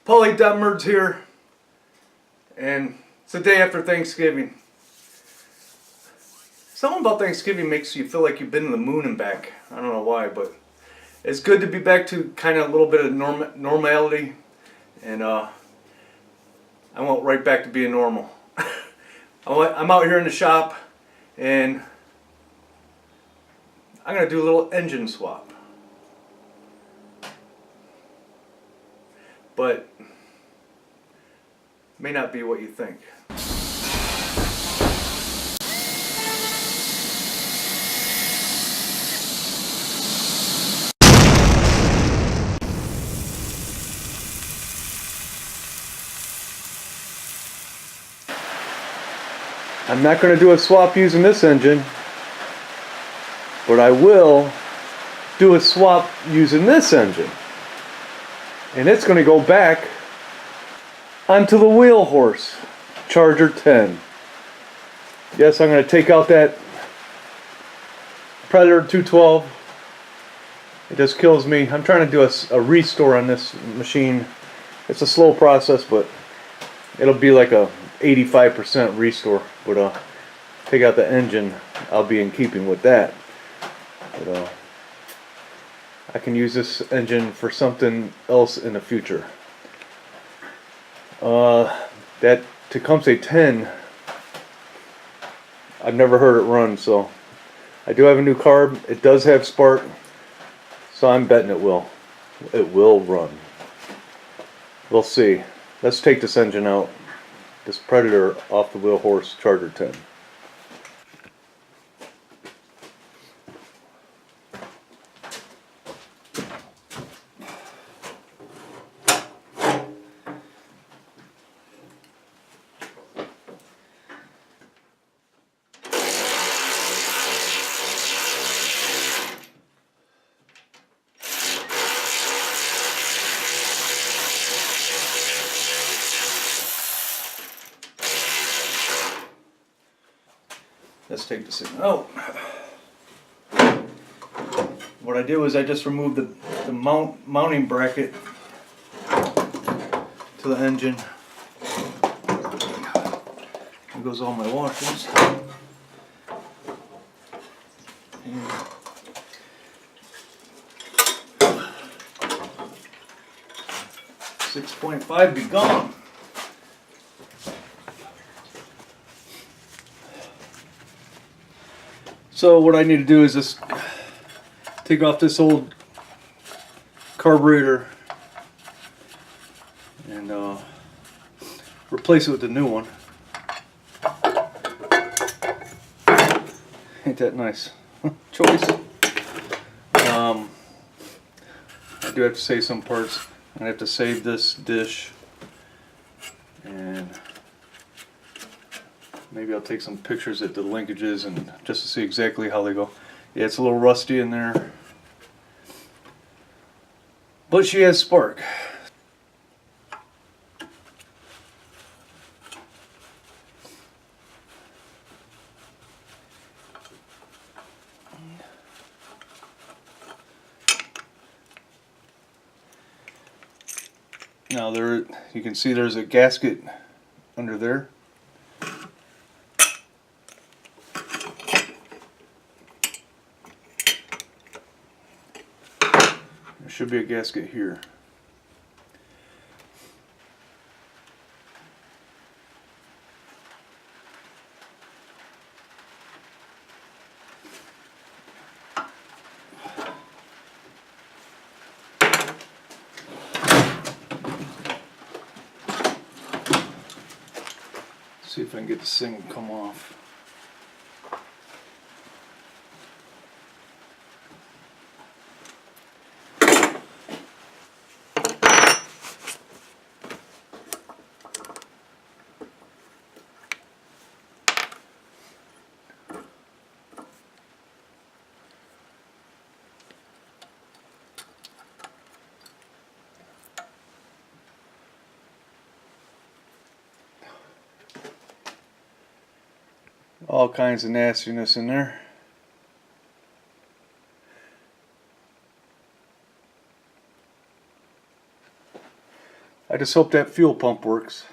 Paulie Detmerd's here, and it's the day after Thanksgiving. Something about Thanksgiving makes you feel like you've been to the moon and back. I don't know why, but it's good to be back to kind of a little bit of normality, and I went right back to being normal. I'm out here in the shop, and I'm going to do a little engine swap. But may not be what you think. I'm not going to do a swap using this engine, but I will do a swap using this engine. And it's going to go back onto the Wheelhorse Charger 10. Yes, I'm going to take out that Predator 212. It just kills me. I'm trying to do a restore on this machine. It's a slow process, but it'll be like a 85% restore. But take out the engine, I'll be in keeping with that. But I can use this engine for something else in the future. That Tecumseh 10, I've never heard it run, so I do have a new carb. It does have spark, so I'm betting it will. It will run. We'll see. Let's take this engine out, this Predator, off the Wheelhorse Charger 10. Let's take this thing out. What I did was I just removed the mounting bracket to the engine. Here goes all my washers. And 6.5 be gone. So what I need to do is just take off this old carburetor and replace it with the new one. Ain't that nice? Choice. I do have to save some parts. I have to save this dish, and maybe I'll take some pictures at the linkages and just to see exactly how they go. Yeah, it's a little rusty in there, but she has spark. Now there, you can see there's a gasket under there. There should be a gasket here. See if I can get this thing to come off. All kinds of nastiness in there. I just hope that fuel pump works.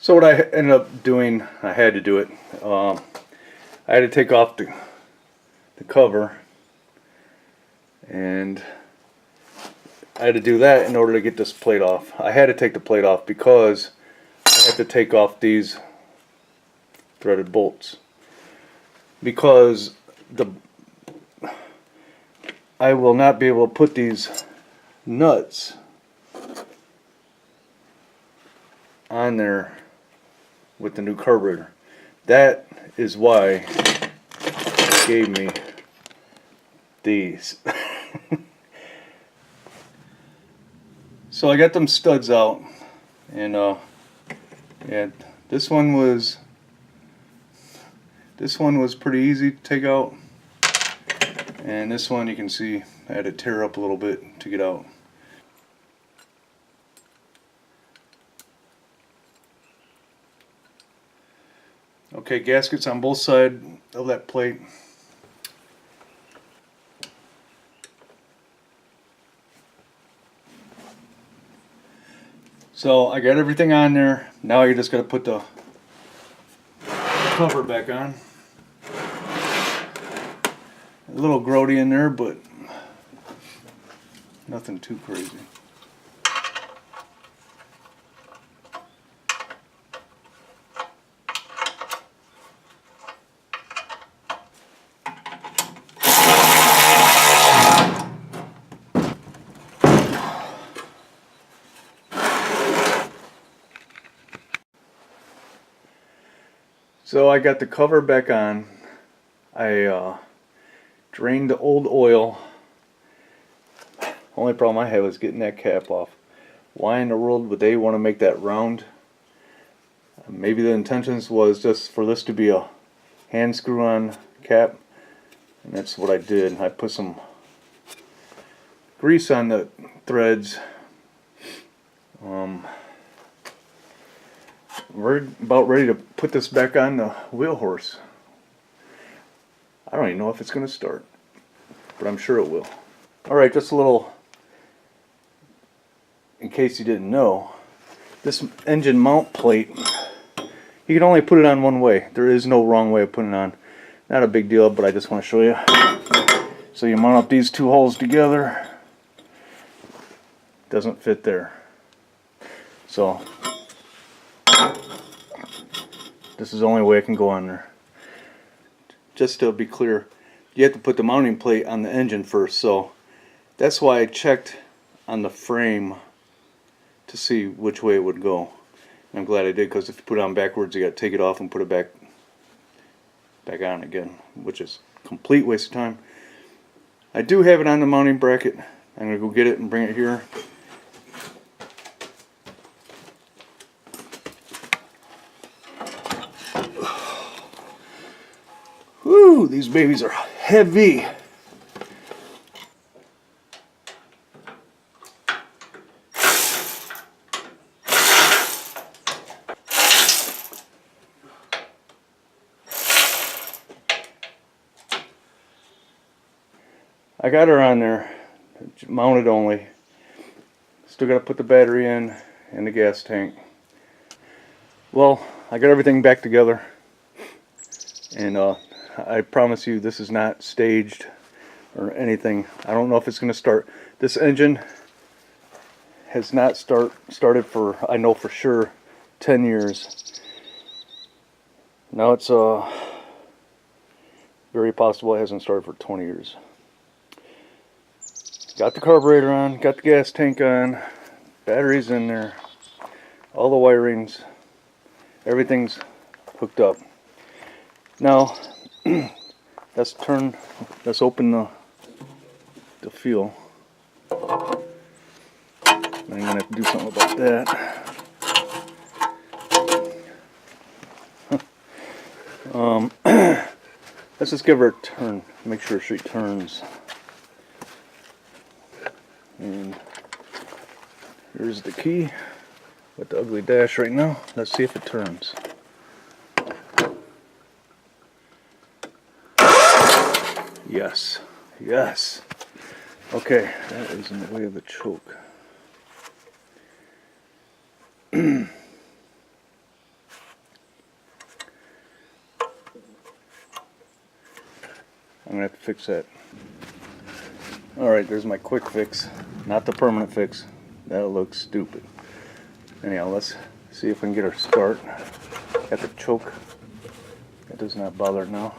So what I ended up doing, I had to do it. I had to take off the cover, and I had to do that in order to get this plate off. I had to take the plate off because I had to take off these threaded bolts, because I will not be able to put these nuts on there with the new carburetor. That is why it gave me these. So I got them studs out, and yeah, this one was pretty easy to take out, and this one you can see I had to tear up a little bit to get out. Okay, gaskets on both sides of that plate. So I got everything on there. Now you just got to put the cover back on. A little grody in there, but nothing too crazy. So I got the cover back on. I drained the old oil. Only problem I had was getting that cap off. Why in the world would they want to make that round? Maybe the intentions was just for this to be a hand screw on cap, and that's what I did. I put some grease on the threads. We're about ready to put this back on the Wheelhorse. I don't even know if it's going to start, but I'm sure it will. Alright, just a little, in case you didn't know, this engine mount plate, you can only put it on one way. There is no wrong way of putting it on. Not a big deal, but I just want to show you. So you mount up these two holes together. Doesn't fit there. So this is the only way I can go on there. Just to be clear, you have to put the mounting plate on the engine first, so that's why I checked on the frame to see which way it would go. And I'm glad I did, because if you put it on backwards, you got to take it off and put it back on again, which is a complete waste of time. I do have it on the mounting bracket. I'm going to go get it and bring it here. Woo, these babies are heavy. I got her on there, mounted only. Still got to put the battery in and the gas tank. Well, I got everything back together, and I promise you this is not staged or anything. I don't know if it's going to start. This engine has not started for, I know for sure, 10 years. Now it's very possible it hasn't started for 20 years. Got the carburetor on, got the gas tank on, batteries in there, all the wirings, everything's hooked up. Now let's open the fuel. I'm gonna have to do something about that. Let's just give her a turn, make sure she turns. And here's the key. with the ugly dash right now. Let's see if it turns. Yes, yes. Okay, that is in the way of the choke. I'm gonna have to fix that. Alright, there's my quick fix. Not the permanent fix. That looks stupid. Anyhow, let's see if we can get her start. Got the choke. That does not bother it now.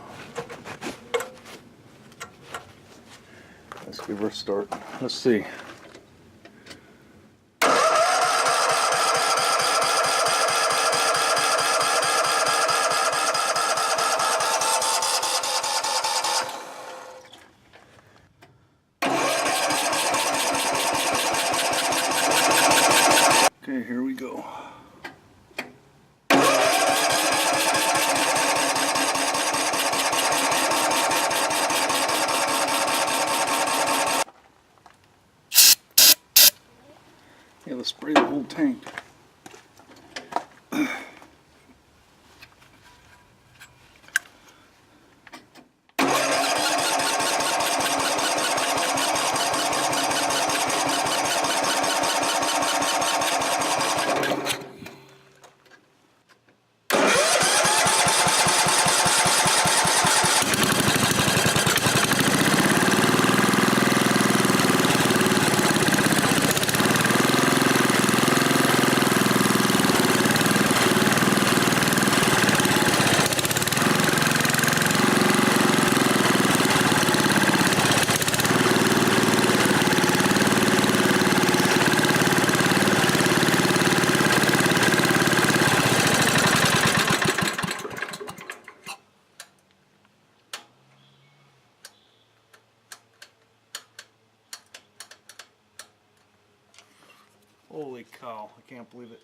Let's give her a start. Let's see. Okay, here we go. Yeah, let's spray the whole tank. Holy cow, I can't believe it.